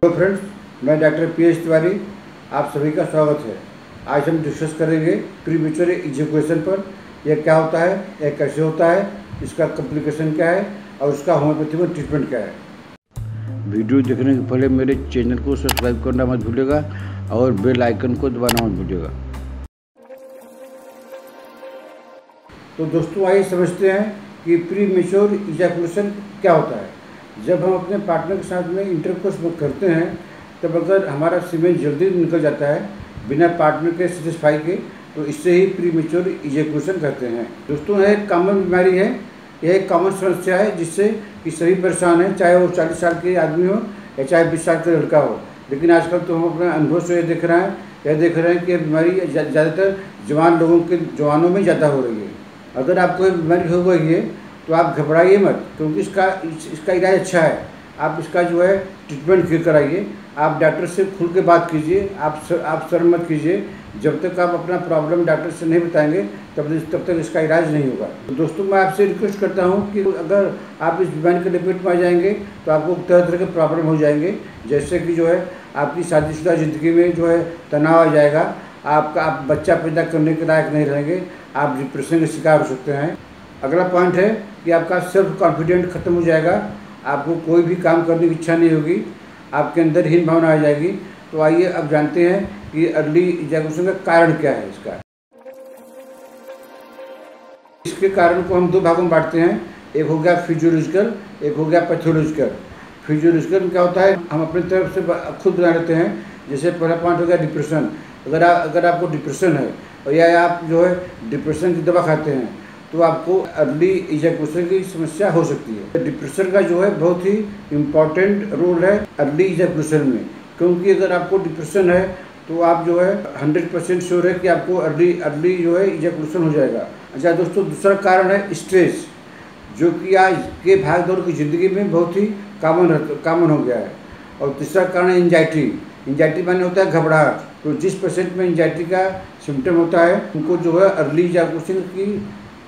Hello friends, मैं doctor pH Tiwari, आप सभी का स्वागत है। आज हम डिस्कस करेंगे प्रीमेच्योर इजैकुलेशन पर। यह क्या होता है, यह कैसे होता है, इसका कॉम्प्लिकेशन क्या है और उसका होम्योपैथी में ट्रीटमेंट क्या है। वीडियो देखने के पहले मेरे चैनल को सब्सक्राइब करना मत भूलिएगा और बेल आइकन को दबाना मत भूलिएगा। तो दोस्तों, आइए समझते हैं कि प्रीमेच्योर इजैकुलेशन क्या होता है। जब हम अपने पार्टनर के साथ में इंटरकोर्स करते हैं, तब अगर हमारा सीमेन जल्दी निकल जाता है बिना पार्टनर के सेटिस्फाई के, तो इससे ही प्रीमेच्योर इजैकुलेशन कहते हैं। दोस्तों, यह एक कॉमन बीमारी है, यह एक कॉमन समस्या है जिससे कि सभी परेशान हैं, चाहे वो 40 साल के आदमी हो या चाहे 20 साल का लड़का हो। लेकिन आजकल तो हम अपने अनुभव से यह देख रहे हैं कि यह बीमारी ज़्यादातर जवानों में ज़्यादा हो रही है। अगर आपको ये बीमारी हो गई है तो आप घबराइए मत, क्योंकि इसका इलाज अच्छा है। आप इसका जो है ट्रीटमेंट फिर कराइए। आप डॉक्टर से खुल के बात कीजिए, आप शर्म मत कीजिए। जब तक आप अपना प्रॉब्लम डॉक्टर से नहीं बताएंगे तब तक इसका इलाज नहीं होगा। तो दोस्तों, मैं आपसे रिक्वेस्ट करता हूं कि अगर आप इस बीमारी के लपेट में आ जाएंगे तो आपको तरह तरह के प्रॉब्लम हो जाएंगे। जैसे कि जो है आपकी शादीशुदा ज़िंदगी में जो है तनाव आ जाएगा, आप बच्चा पैदा करने के लायक नहीं रहेंगे, आप डिप्रेशन के शिकार हो सकते हैं। अगला पॉइंट है कि आपका सेल्फ कॉन्फिडेंट खत्म हो जाएगा, आपको कोई भी काम करने की इच्छा नहीं होगी, आपके अंदर हीन भावना आ जाएगी। तो आइए अब जानते हैं कि अर्ली इजैकुलेशन का कारण क्या है। इसके कारण को हम दो भागों में बांटते हैं, एक हो गया फिजियोलॉजिकल, एक हो गया पैथोलॉजिकल। फिजियोलॉजिकल में क्या होता है, हम अपनी तरफ से खुद बना लेते हैं। जैसे पहला पॉइंट हो गया डिप्रेशन। अगर आपको डिप्रेशन है और या आप जो है डिप्रेशन की दवा खाते हैं तो आपको अर्ली इजैकुलेशन की समस्या हो सकती है। डिप्रेशन का जो है बहुत ही इम्पॉर्टेंट रोल है अर्ली इजैकुलेशन में, क्योंकि अगर आपको डिप्रेशन है तो आप जो है 100% श्योर है कि आपको अर्ली जो है इजैकुलेशन हो जाएगा। अच्छा दोस्तों, दूसरा कारण है स्ट्रेस, जो कि आज के भाग दौड़ की ज़िंदगी में बहुत ही कॉमन हो गया है। और तीसरा कारण है एंजाइटी माने होता है घबराहट। तो जिस पेशेंट में एंजाइटी का सिम्टम होता है उनको जो है अर्ली इजैकुलेशन की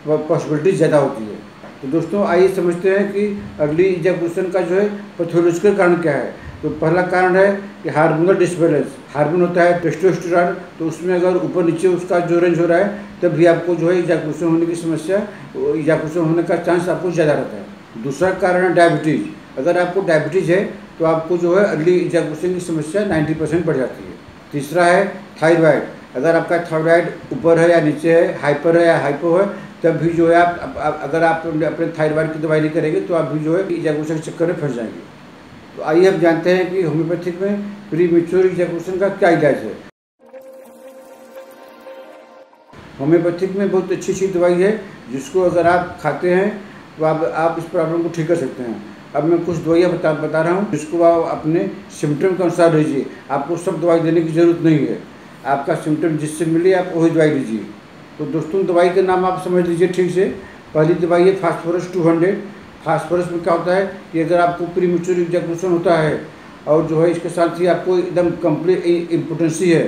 पॉसिबिलिटी ज़्यादा होती है। तो दोस्तों, आइए समझते हैं कि अर्ली इजैकुलेशन का जो है पैथोलॉजिकल कारण क्या है। तो पहला कारण है कि हार्मोनल डिसबैलेंस। हार्मोन होता है टेस्टोस्टेरोन, तो उसमें अगर ऊपर नीचे उसका जो रेंज हो रहा है तब भी आपको जो है इजैकुलेशन होने की इजैकुलेशन होने का चांस आपको ज़्यादा रहता है। दूसरा कारण है डायबिटीज़। अगर आपको डायबिटीज़ है तो आपको जो है अर्ली इजैकुलेशन की समस्या 90% बढ़ जाती है। तीसरा है थायराइड। अगर आपका थायराइड ऊपर है या नीचे है, हाइपर है या हाइपो है, तब भी जो है अगर आप अपने थायराइड की दवाई नहीं करेंगे तो आप भी जो है इजैकुलेशन के चक्कर में फंस जाएंगे। तो आइए हम जानते हैं कि होम्योपैथिक में प्रीमेच्योर इजैकुलेशन का क्या इलाज है। होम्योपैथिक में बहुत अच्छी दवाई है जिसको अगर आप खाते हैं तो आप इस प्रॉब्लम को ठीक कर सकते हैं। अब मैं कुछ दवाइयाँ बता रहा हूँ जिसको आप अपने सिम्टम के अनुसार लीजिए। आपको सब दवाई देने की ज़रूरत नहीं है, आपका सिम्टम जिससे मिले आप वही दवाई लीजिए। तो दोस्तों, दवाई का नाम आप समझ लीजिए ठीक से। पहली दवाई है फास्फोरस 200। फास्फोरस में क्या होता है कि अगर आपको प्रीमेच्योर इजैकुलेशन होता है और जो है इसके साथ ही आपको एकदम कंप्लीट इम्पोटेंसी है।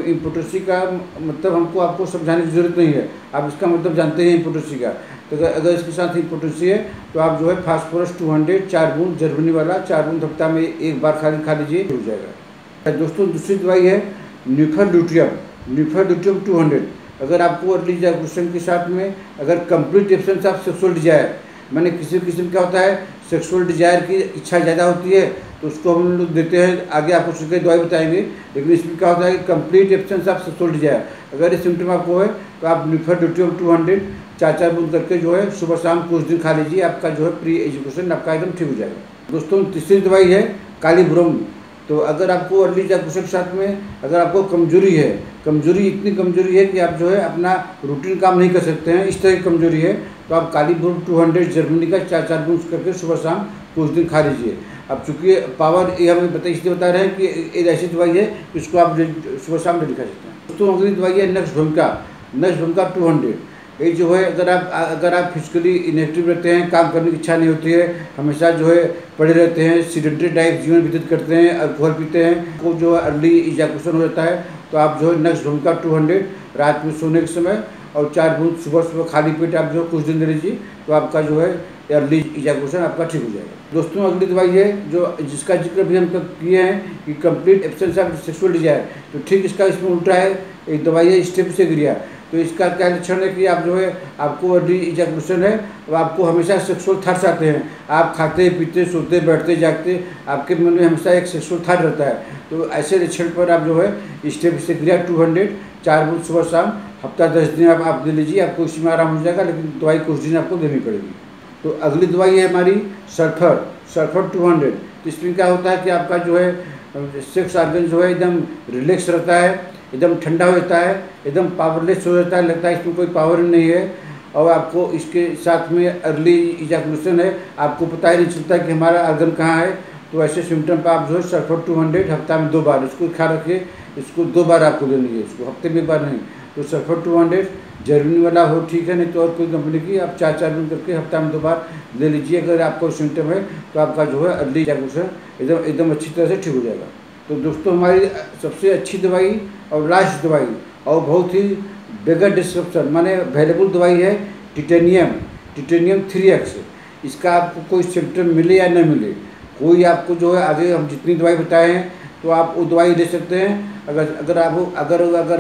इम्पोटेंसी का मतलब आपको समझाने की ज़रूरत नहीं है, आप इसका मतलब जानते हैं इम्पोटेंसी का। तो अगर इसके साथ इम्पोटेंसी है तो आप जो है फास्फोरस 200 4 बूंद जर्मनी वाला 4 बूंद हफ्ता में एक बार खा लीजिए, हो जाएगा। दोस्तों, दूसरी दवाई है न्यूफर 200। अगर आपको अर्ली इजैकुलेशन के साथ में अगर complete absence of sexual desire, मैंने किसी किस्म क्या होता है सेक्सुअल डिजायर की इच्छा ज़्यादा होती है तो उसको हम लोग देते हैं, आगे आपको उसकी दवाई बताएंगे। लेकिन इसमें क्या होता है कि complete absence of sexual desire, अगर ये सिम्टम आपको है तो आप न्यूफर 200 4 बूंद करके जो है सुबह शाम कुछ दिन खा लीजिए, आपका जो है प्री इजैकुलेशन आपका एकदम ठीक हो जाएगा। दोस्तों, तीसरी दवाई है कालीब्रोम। तो अगर आपको अर्ली इजैकुलेशन के साथ में अगर आपको कमजोरी इतनी कमजोरी है कि आप जो है अपना रूटीन काम नहीं कर सकते हैं, इस तरह की कमजोरी है, तो आप कालीब्रोम 200 जर्मनी का 4 बूंद करके सुबह शाम कुछ दिन खा लीजिए। अब चूँकि पावर ये हमें इसलिए बता रहे हैं कि एक ऐसी दवाई है इसको आप सुबह शाम डेली खा सकते हैं। दोस्तों, अगली दवाई है नक्स भूमिका 200। ये जो है अगर आप फिजिकली इनएक्टिव रहते हैं, काम करने की इच्छा नहीं होती है, हमेशा जो है पड़े रहते हैं, सीडेंटरी टाइप जीवन व्यतीत करते हैं, अल्कोहल पीते हैं, को जो है अर्ली इजैकुलेशन हो जाता है, तो आप जो है नक्स भूमिका 200 रात में सोने के समय और 4 बूंद सुबह खाली पेट आप जो कुछ दिन ले लीजिए, तो आपका जो है अर्ली इजैकुलेशन आपका ठीक हो जाएगा। दोस्तों अगली दवाई है जो जिसका जिक्र भी हम किए हैं कि complete absence of sexual desire, तो ठीक इसका इसमें उल्टा है। एक दवाई है स्टेपिक्सेग्रिया, तो इसका क्या लक्षण है कि आप जो है आपको अर्ली इजैकुलेशन है, और आपको हमेशा सेक्सुअल थॉट्स आते हैं। आप खाते पीते सोते बैठते जागते आपके मन में हमेशा एक सेक्सुअल थॉट रहता है। तो ऐसे लक्षण पर आप जो है स्टेपिक्सेग्रिया 200 4 बूंद सुबह शाम हफ्ता 10 दिन आप दे लीजिए, आपको इसी में आराम हो जाएगा, लेकिन दवाई कुछ दिन आपको देनी पड़ेगी। तो अगली दवाई है हमारी सल्फर 200। तो इसमें क्या होता है कि आपका जो है सेक्स ऑर्गन जो है एकदम रिलैक्स रहता है, एकदम ठंडा हो जाता है, एकदम पावरलेस हो जाता है, लगता है इसमें कोई पावर नहीं है। और आपको इसके साथ में अर्ली इजैकुलेशन है, आपको पता ही नहीं चलता कि हमारा ऑर्गन कहाँ है। तो ऐसे सिम्टम पर आप जो है सल्फर 200 हफ्ता में 2 बार, इसको ख्याल रखिए, इसको 2 बार आपको लेनी है, इसको हफ्ते में 1 बार नहीं। तो सल्फर 200 जर्मनी वाला हो ठीक है, नहीं तो और कोई कंपनी की आप 4-4 दिन करके हफ्ता में 2 बार ले लीजिए। अगर आपको सिम्टम है तो आपका जो है अर्ली इजैकुलेशन एकदम अच्छी तरह से ठीक हो जाएगा। तो दोस्तों हमारी सबसे अच्छी दवाई और लास्ट दवाई और बहुत ही बगैर डिस्क्रिप्शन माने अवेलेबल दवाई है टिटेनियम 3X। इसका आपको कोई सिम्टम मिले या न मिले, कोई आपको जो है आगे हम जितनी दवाई बताए हैं तो आप वो दवाई ले सकते हैं। अगर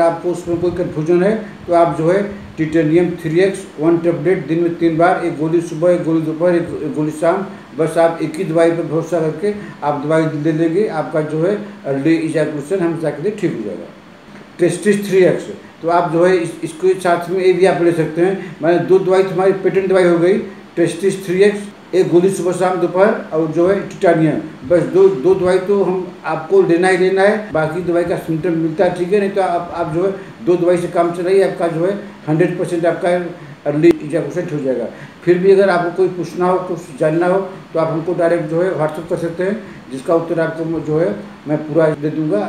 आपको उसमें कोई कन्फ्यूजन है तो आप जो है टिटेनियम 3X 1 टैबलेट दिन में 3 बार, एक गोली सुबह, एक गोली दोपहर, एक गोली शाम, बस आप एक ही दवाई पर भरोसा करके आप दवाई ले लेंगे, आपका जो है अर्ली इजैकुलेशन हमेशा के लिए ठीक हो जाएगा। टेस्टिस 3X, तो आप जो है इसके साथ में ये भी आप ले सकते हैं। मैंने 2 दवाई तुम्हारी पेटेंट दवाई हो गई, टेस्टिस 3X, एक गोली सुबह शाम दोपहर, और जो है टिटेनियम, बस दो दवाई तो हम आपको लेना ही लेना है। बाकी दवाई का सिम्टम मिलता है ठीक है, नहीं तो आप जो है 2 दवाई से काम चलाइए, आपका जो है 100% आपका अर्ली इजैकुलेशन हो जाएगा। फिर भी अगर आपको कोई पूछना हो, कुछ जानना हो, तो आप हमको डायरेक्ट जो है व्हाट्सअप कर सकते हैं, जिसका उत्तर आपको जो है मैं पूरा दे दूँगा।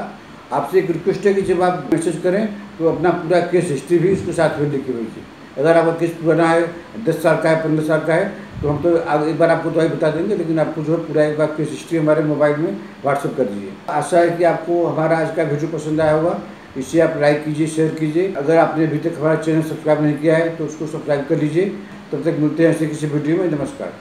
आपसे एक रिक्वेस्ट है कि जब आप मैसेज करें तो अपना पूरा केस हिस्ट्री भी उसके साथ में लिख के भेजिए। अगर आपका केस पुराना है, 10 साल का है, 15 साल का है, तो हम तो एक बार आपको दवाई बता देंगे, लेकिन आपको जो है पूरा एक बार केस हिस्ट्री हमारे मोबाइल में व्हाट्सअप कर दीजिए। आशा है कि आपको हमारा आज का वीडियो पसंद आया होगा। इसे आप लाइक कीजिए, शेयर कीजिए। अगर आपने अभी तक हमारा चैनल सब्सक्राइब नहीं किया है तो उसको सब्सक्राइब कर लीजिए। तब तक मिलते हैं ऐसे किसी वीडियो में। नमस्कार।